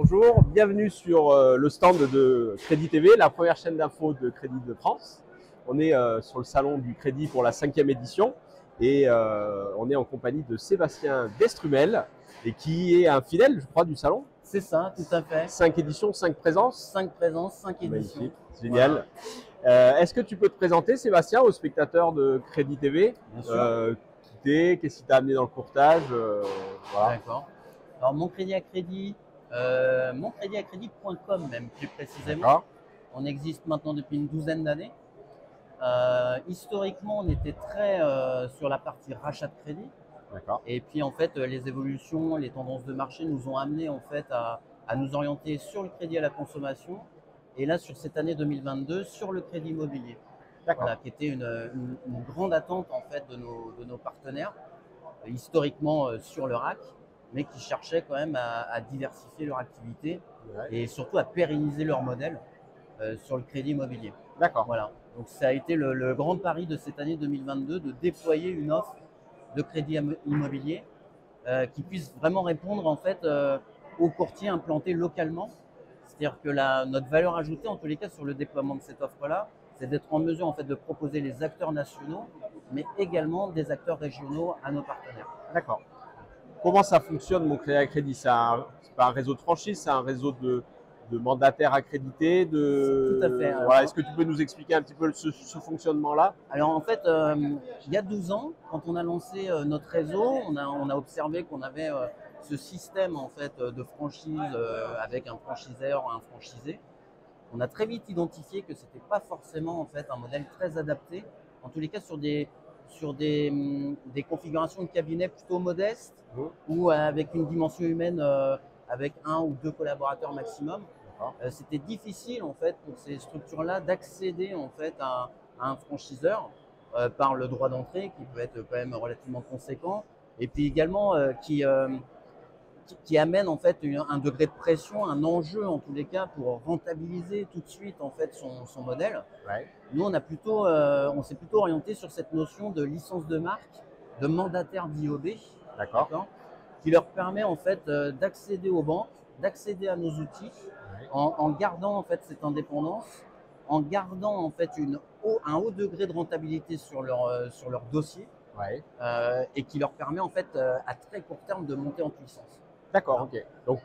Bonjour, bienvenue sur le stand de Crédit TV, la première chaîne d'info de Crédit de France. On est sur le salon du Crédit pour la 5e édition et on est en compagnie de Sébastien Destrumel et qui est un fidèle, je crois, du salon. C'est ça, tout à fait. 5 éditions, 5 présences. 5 présences, 5 éditions. Magnifique, génial. Voilà. Est-ce que tu peux te présenter, Sébastien, aux spectateurs de Crédit TV? Bien sûr. Qui t'es, qu'est-ce qui t'a amené dans le courtage? Voilà. D'accord. Alors, mon crédit à crédit, moncréditacrédit.com même plus précisément. D'accord. On existe maintenant depuis une douzaine d'années. Historiquement, on était très sur la partie rachat de crédit. D'accord. Et puis, en fait, les évolutions, les tendances de marché nous ont amené en fait à nous orienter sur le crédit à la consommation. Et là, sur cette année 2022, sur le crédit immobilier. D'accord. Voilà, qui était une grande attente en fait de nos partenaires, historiquement sur le RAC, mais qui cherchaient quand même à diversifier leur activité et surtout à pérenniser leur modèle sur le crédit immobilier. D'accord. Voilà. Donc ça a été le grand pari de cette année 2022 de déployer une offre de crédit immobilier qui puisse vraiment répondre en fait aux courtiers implantés localement. C'est-à-dire que notre valeur ajoutée, en tous les cas, sur le déploiement de cette offre-là, c'est d'être en mesure en fait de proposer les acteurs nationaux, mais également des acteurs régionaux à nos partenaires. D'accord. Comment ça fonctionne, mon crédit à crédit? C'est pas un réseau de franchise, c'est un réseau de mandataires accrédités. Tout à fait. Voilà. Est-ce que tu peux nous expliquer un petit peu ce fonctionnement-là? Alors en fait, il y a 12 ans, quand on a lancé notre réseau, on a observé qu'on avait ce système en fait de franchise avec un franchiseur, un franchisé. On a très vite identifié que c'était pas forcément en fait un modèle très adapté, en tous les cas sur des configurations de cabinet plutôt modestes ou avec une dimension humaine avec 1 ou 2 collaborateurs maximum. C'était difficile en fait pour ces structures-là d'accéder en fait à un franchiseur par le droit d'entrée qui peut être quand même relativement conséquent et puis également qui amène en fait un degré de pression, un enjeu en tous les cas pour rentabiliser tout de suite en fait son modèle. Ouais. Nous, on s'est plutôt orienté sur cette notion de licence de marque, de mandataire d'IOB, D'accord. qui leur permet en fait d'accéder aux banques, d'accéder à nos outils, en gardant en fait cette indépendance, en gardant en fait un haut degré de rentabilité sur leur dossier, Ouais. et qui leur permet en fait à très court terme de monter en puissance. D'accord, ok. Donc,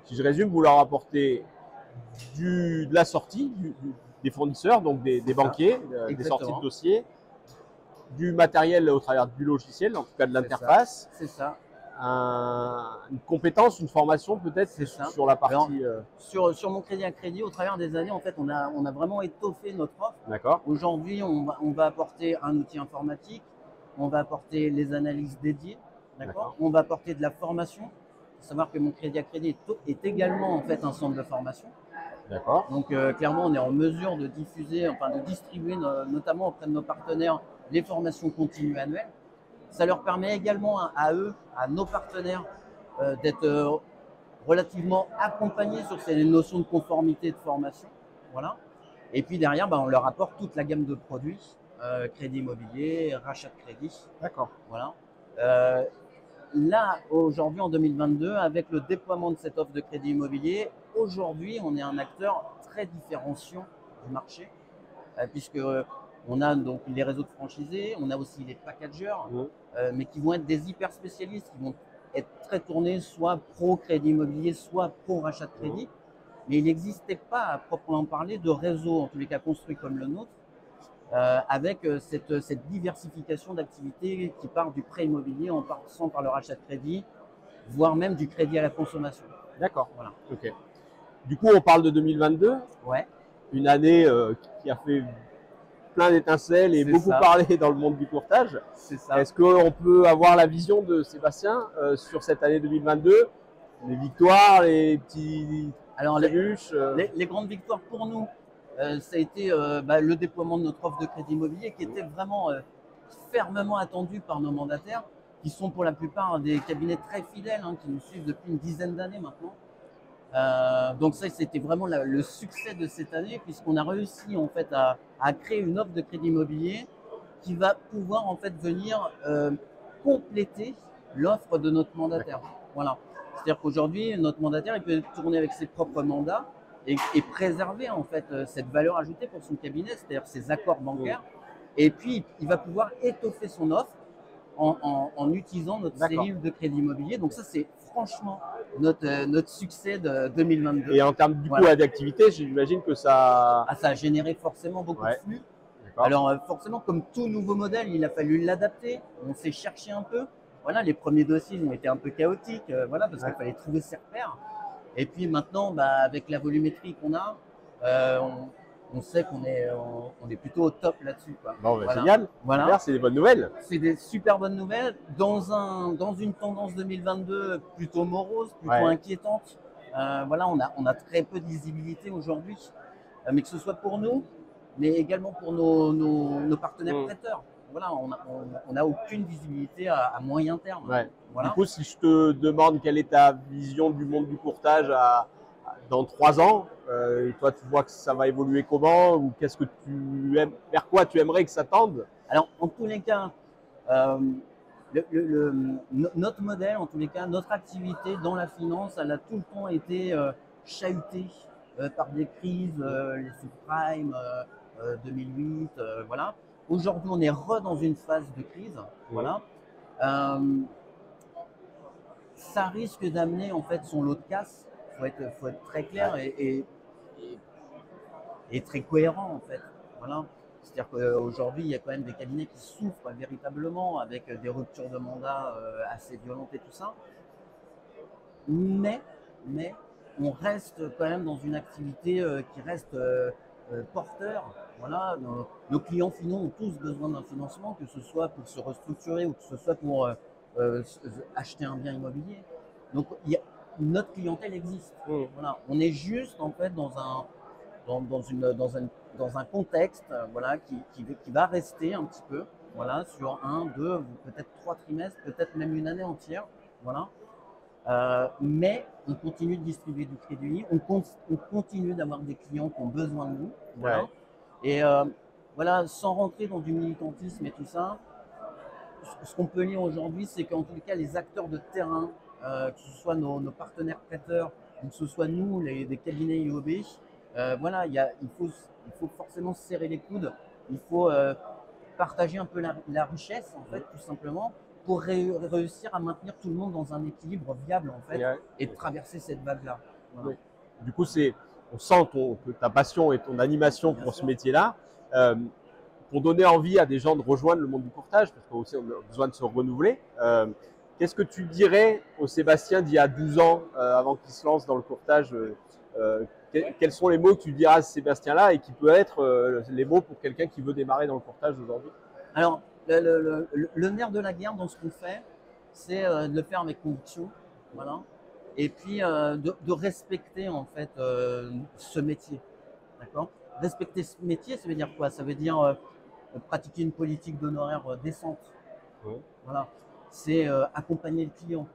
si je résume, vous leur apportez de la sortie des fournisseurs, donc des banquiers, des sorties de dossiers, du matériel au travers du logiciel, en tout cas de l'interface. C'est ça. Une compétence, une formation peut-être sur la partie. Sur mon crédit à crédit, au travers des années, en fait, on a vraiment étoffé notre offre. D'accord. Aujourd'hui, on va apporter un outil informatique, on va apporter les analyses dédiées, d'accord. On va apporter de la formation. Il faut savoir que mon crédit à crédit est également en fait un centre de formation. D'accord. Donc clairement, on est en mesure de diffuser, enfin de distribuer notamment auprès de nos partenaires les formations continues annuelles. Ça leur permet également à eux, à nos partenaires, d'être relativement accompagnés sur ces notions de conformité et de formation. Voilà. Et puis derrière, on leur apporte toute la gamme de produits, crédit immobilier, rachat de crédit. D'accord. Voilà. Là, aujourd'hui, en 2022, avec le déploiement de cette offre de crédit immobilier, aujourd'hui, on est un acteur très différenciant du marché, puisque on a donc les réseaux de franchisés, on a aussi les packagers, mais qui vont être des hyper spécialistes, qui vont être très tournés soit pro crédit immobilier, soit pro rachat de crédit. Mais il n'existait pas à proprement parler de réseau, en tous les cas construit comme le nôtre, avec cette diversification d'activités qui part du prêt immobilier en passant par le rachat de crédit, voire même du crédit à la consommation. D'accord. Voilà. Ok. Du coup, on parle de 2022. Ouais. Une année qui a fait plein d'étincelles et beaucoup parlé dans le monde du courtage. C'est ça. Est-ce qu'on peut avoir la vision de Sébastien sur cette année 2022? Les victoires, les petits trébuches les grandes victoires pour nous, ça a été le déploiement de notre offre de crédit immobilier qui était vraiment fermement attendu par nos mandataires, qui sont pour la plupart des cabinets très fidèles, qui nous suivent depuis une dizaine d'années maintenant. Donc ça, c'était vraiment le succès de cette année, puisqu'on a réussi en fait à créer une offre de crédit immobilier qui va pouvoir en fait venir compléter l'offre de notre mandataire. Voilà. C'est-à-dire qu'aujourd'hui, notre mandataire, il peut tourner avec ses propres mandats et préserver en fait cette valeur ajoutée pour son cabinet, c'est-à-dire ses accords bancaires. Et puis, il va pouvoir étoffer son offre en utilisant notre cellule de crédit immobilier. Donc ça, c'est franchement notre succès de 2022. Et en termes du coup d'activité, j'imagine que ça... ça a généré forcément beaucoup de flux. Alors forcément, comme tout nouveau modèle, il a fallu l'adapter. On s'est cherché un peu. Voilà, les premiers dossiers, ils ont été un peu chaotiques, voilà, parce qu'il fallait trouver ses repères. Et puis maintenant, avec la volumétrie qu'on a, on sait qu'on est plutôt au top là-dessus. Bon, génial. Voilà. C'est des bonnes nouvelles. C'est des super bonnes nouvelles. Dans une tendance 2022 plutôt morose, plutôt inquiétante. Voilà, on a très peu de visibilité aujourd'hui, mais que ce soit pour nous, mais également pour nos partenaires prêteurs. Voilà, on n'a aucune visibilité à moyen terme. Voilà. Du coup, si je te demande quelle est ta vision du monde du courtage dans 3 ans, toi, tu vois que ça va évoluer comment, ou qu'est-ce que tu aimes, vers quoi tu aimerais que ça tende? Alors, en tous les cas, notre modèle, en tous les cas, notre activité dans la finance, elle a tout le temps été chahutée par des crises, les subprimes, 2008, voilà. Aujourd'hui, on est dans une phase de crise, voilà. Ça risque d'amener en fait son lot de casse. Faut être très clair et très cohérent en fait, voilà. C'est-à-dire qu'aujourd'hui, il y a quand même des cabinets qui souffrent véritablement avec des ruptures de mandat assez violentes et tout ça. Mais on reste quand même dans une activité qui reste porteur. Voilà, nos clients finaux ont tous besoin d'un financement, que ce soit pour se restructurer ou que ce soit pour acheter un bien immobilier. Donc notre clientèle existe. Voilà, on est juste en fait dans un contexte voilà, qui va rester un petit peu voilà, sur 1, 2, peut-être 3 trimestres, peut-être même une année entière. Voilà. Mais on continue de distribuer du crédit, on continue d'avoir des clients qui ont besoin de nous. Voilà. Et voilà, sans rentrer dans du militantisme et tout ça, ce qu'on peut lire aujourd'hui, c'est qu'en tout cas, les acteurs de terrain, que ce soit nos partenaires prêteurs, ou que ce soit nous, des cabinets IOB, voilà, il faut forcément se serrer les coudes, il faut partager un peu la richesse, en fait, tout simplement, pour réussir à maintenir tout le monde dans un équilibre viable, en fait, et de traverser cette vague-là. Voilà. Du coup, on sent que ta passion et ton animation pour ce métier-là, pour donner envie à des gens de rejoindre le monde du courtage, parce qu'on a besoin de se renouveler. Qu'est-ce que tu dirais au Sébastien d'il y a 12 ans, avant qu'il se lance dans le courtage? Quels sont les mots que tu diras à ce Sébastien-là et qui peut être les mots pour quelqu'un qui veut démarrer dans le courtage aujourd'hui? Alors, le nerf de la guerre dans ce qu'on fait, c'est de le faire avec conviction, voilà. Et puis de respecter en fait ce métier, d'accord. Respecter ce métier, ça veut dire quoi? Ça veut dire pratiquer une politique d'honoraires décente, voilà. C'est accompagner le client,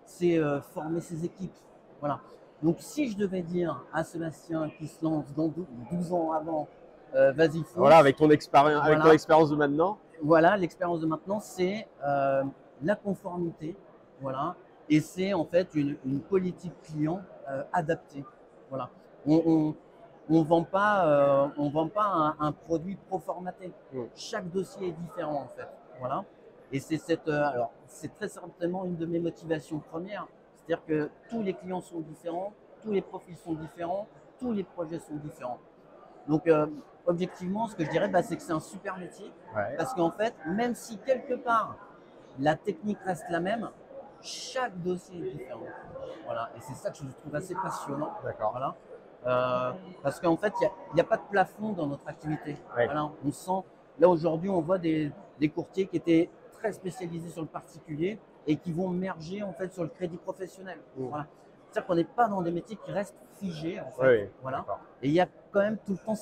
c'est former ses équipes, voilà. Donc si je devais dire à Sébastien qui se lance dans 12 ans avant, vas-y fonce. Voilà, avec ton expérience de maintenant. Voilà, l'expérience de maintenant, c'est la conformité, voilà, et c'est en fait une politique client adaptée. Voilà, on vend pas un produit pro-formaté. Chaque dossier est différent en fait, voilà. Et c'est alors c'est très certainement une de mes motivations premières, c'est-à-dire que tous les clients sont différents, tous les profils sont différents, tous les projets sont différents. Donc objectivement, ce que je dirais, c'est que c'est un super métier, parce qu'en fait, même si quelque part la technique reste la même, chaque dossier est différent. Voilà, et c'est ça que je trouve assez passionnant. Voilà. Parce qu'en fait, il n'y a pas de plafond dans notre activité. Voilà, on sent, là aujourd'hui, on voit des courtiers qui étaient très spécialisés sur le particulier et qui vont merger en fait sur le crédit professionnel. Voilà. C'est-à-dire qu'on n'est pas dans des métiers qui restent figés. En fait. Voilà. Et il y a quand même tout le temps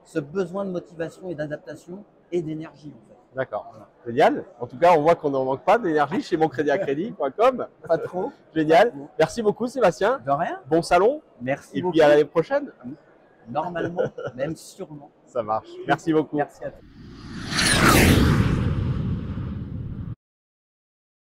ce besoin de motivation et d'adaptation et d'énergie. En fait. D'accord. Voilà. Génial. En tout cas, on voit qu'on n'en manque pas d'énergie chez moncreditacredit.com. Pas trop. Génial. Pas trop. Merci beaucoup, Sébastien. De rien. Bon salon. Merci et beaucoup. Et puis à l'année prochaine. Normalement, même sûrement. Ça marche. Merci beaucoup. Merci à toi.